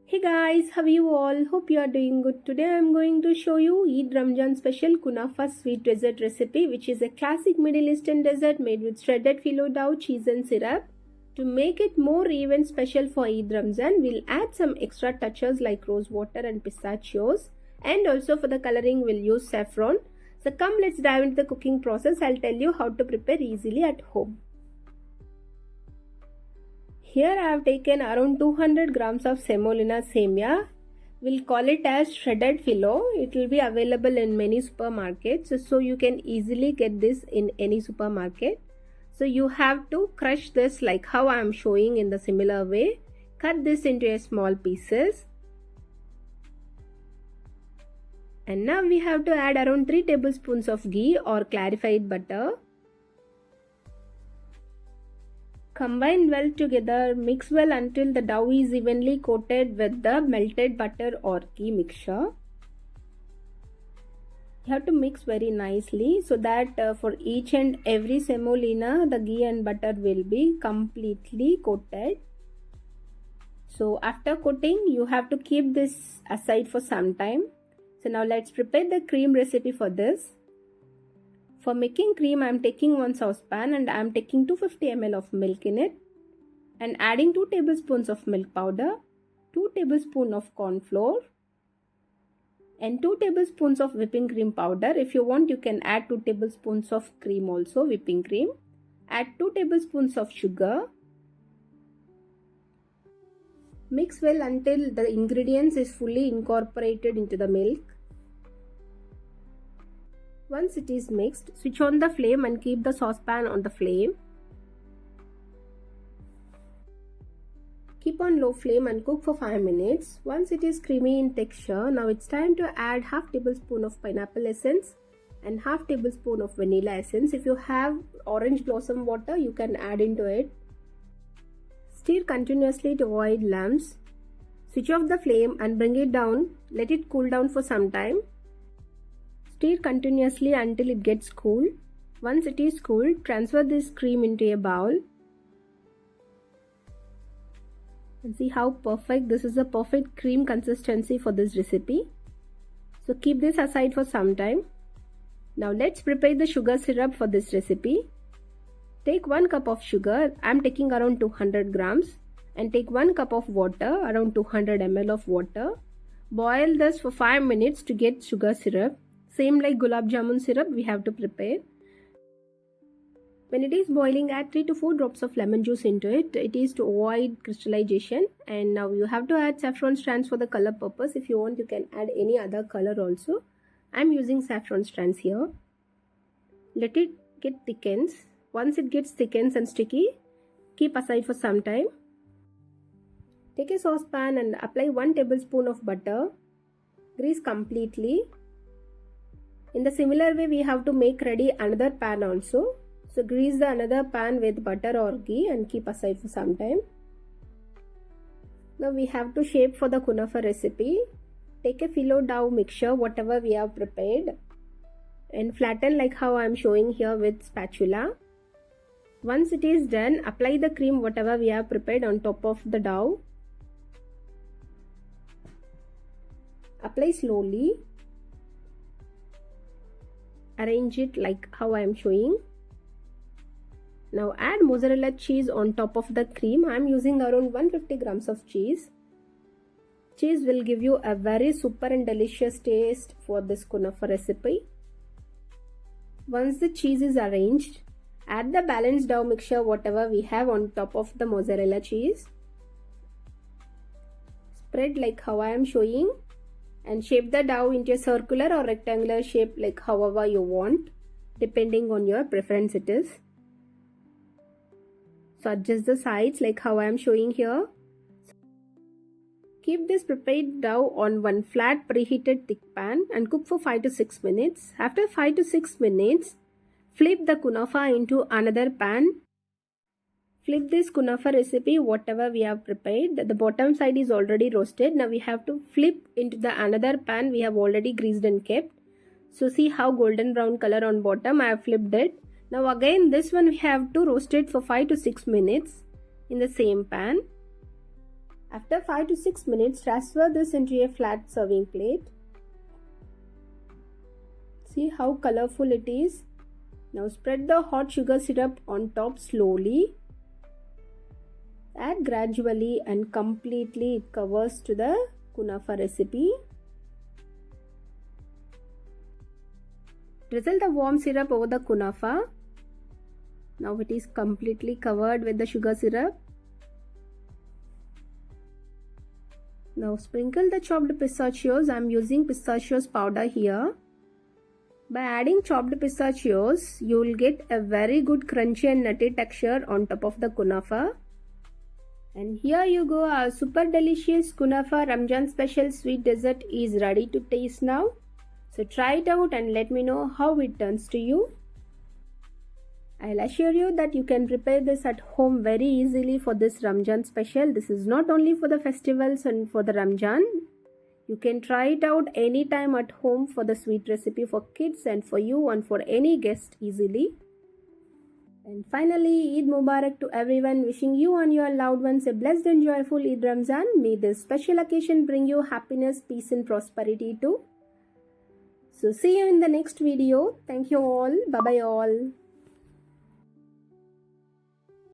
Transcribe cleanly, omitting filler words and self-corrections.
Hey guys, how are you all? Hope you are doing good. Today I am going to show you Eid Ramzan special Kunafa sweet dessert recipe, which is a classic Middle Eastern dessert made with shredded phyllo dough, cheese and syrup. To make it more even special for Eid Ramzan, we'll add some extra touches like rose water and pistachios, and also for the coloring we'll use saffron. So come, let's dive into the cooking process. I'll tell you how to prepare easily at home. Here I have taken around 200 grams of semolina semia. We'll call it as shredded phyllo. It will be available in many supermarkets, so you can easily get this in any supermarket. So you have to crush this like how I am showing in the similar way. Cut this into a small pieces. And now we have to add around 3 tablespoons of ghee or clarified butter. Combine well together, mix well until the dough is evenly coated with the melted butter or ghee mixture. You have to mix very nicely so that for each and every semolina the ghee and butter will be completely coated. So after coating you have to keep this aside for some time. So now let's prepare the cream recipe for this. For making cream, I am taking one saucepan and I am taking 250 ml of milk in it and adding 2 tablespoons of milk powder, 2 tablespoons of corn flour and 2 tablespoons of whipping cream powder. If you want, you can add 2 tablespoons of cream also, whipping cream. Add 2 tablespoons of sugar. Mix well until the ingredients is fully incorporated into the milk. Once it is mixed, switch on the flame and keep the saucepan on the flame. Keep on low flame and cook for 5 minutes. Once it is creamy in texture, now it's time to add half tablespoon of pineapple essence and half tablespoon of vanilla essence. If you have orange blossom water, you can add into it. Stir continuously to avoid lumps. Switch off the flame and bring it down. Let it cool down for some time. Stir continuously until it gets cool. Once it is cool, transfer this cream into a bowl. And see how perfect, this is a perfect cream consistency for this recipe. So keep this aside for some time. Now let's prepare the sugar syrup for this recipe. Take 1 cup of sugar, I am taking around 200 grams, and take 1 cup of water, around 200 ml of water. Boil this for 5 minutes to get sugar syrup. Same like gulab jamun syrup we have to prepare. When it is boiling, add 3 to 4 drops of lemon juice into it. It is to avoid crystallization. And now you have to add saffron strands for the color purpose. If you want, you can add any other color also. I am using saffron strands here. Let it get thickens. Once it gets thickens and sticky, keep aside for some time. Take a saucepan and apply 1 tablespoon of butter. Grease completely. In the similar way, we have to make ready another pan also. So grease the another pan with butter or ghee and keep aside for some time. Now we have to shape for the kunafa recipe. Take a phyllo dough mixture, whatever we have prepared, and flatten like how I am showing here with spatula. Once it is done, apply the cream whatever we have prepared on top of the dough. Apply slowly. Arrange it like how I am showing. Now add mozzarella cheese on top of the cream. I am using around 150 grams of cheese. Cheese will give you a very super and delicious taste for this kunafa recipe. Once the cheese is arranged, add the balanced dough mixture whatever we have on top of the mozzarella cheese. Spread like how I am showing. And shape the dough into a circular or rectangular shape like however you want, depending on your preference it is. So adjust the sides like how I am showing here. Keep this prepared dough on one flat preheated thick pan and cook for 5 to 6 minutes. After 5 to 6 minutes, flip the kunafa into another pan. Flip this kunafa recipe whatever we have prepared. The bottom side is already roasted. Now we have to flip into the another pan we have already greased and kept. So see how golden brown color on bottom, I have flipped it. Now again this one we have to roast it for 5 to 6 minutes in the same pan. After 5 to 6 minutes, transfer this into a flat serving plate. See how colorful it is. Now spread the hot sugar syrup on top slowly. Add gradually and completely it covers to the kunafa recipe. Drizzle the warm syrup over the kunafa. Now it is completely covered with the sugar syrup. Now sprinkle the chopped pistachios. I am using pistachios powder here. By adding chopped pistachios, you will get a very good crunchy and nutty texture on top of the kunafa. And here you go, our super delicious kunafa Ramzan special sweet dessert is ready to taste now. So try it out and let me know how it turns to you. I'll assure you that you can prepare this at home very easily for this Ramzan special. This is not only for the festivals and for the Ramzan. You can try it out anytime at home for the sweet recipe for kids and for you and for any guest easily. And finally, Eid Mubarak to everyone, wishing you and your loved ones a blessed and joyful Eid Ramzan. May this special occasion bring you happiness, peace and prosperity too. So see you in the next video. Thank you all. Bye bye all.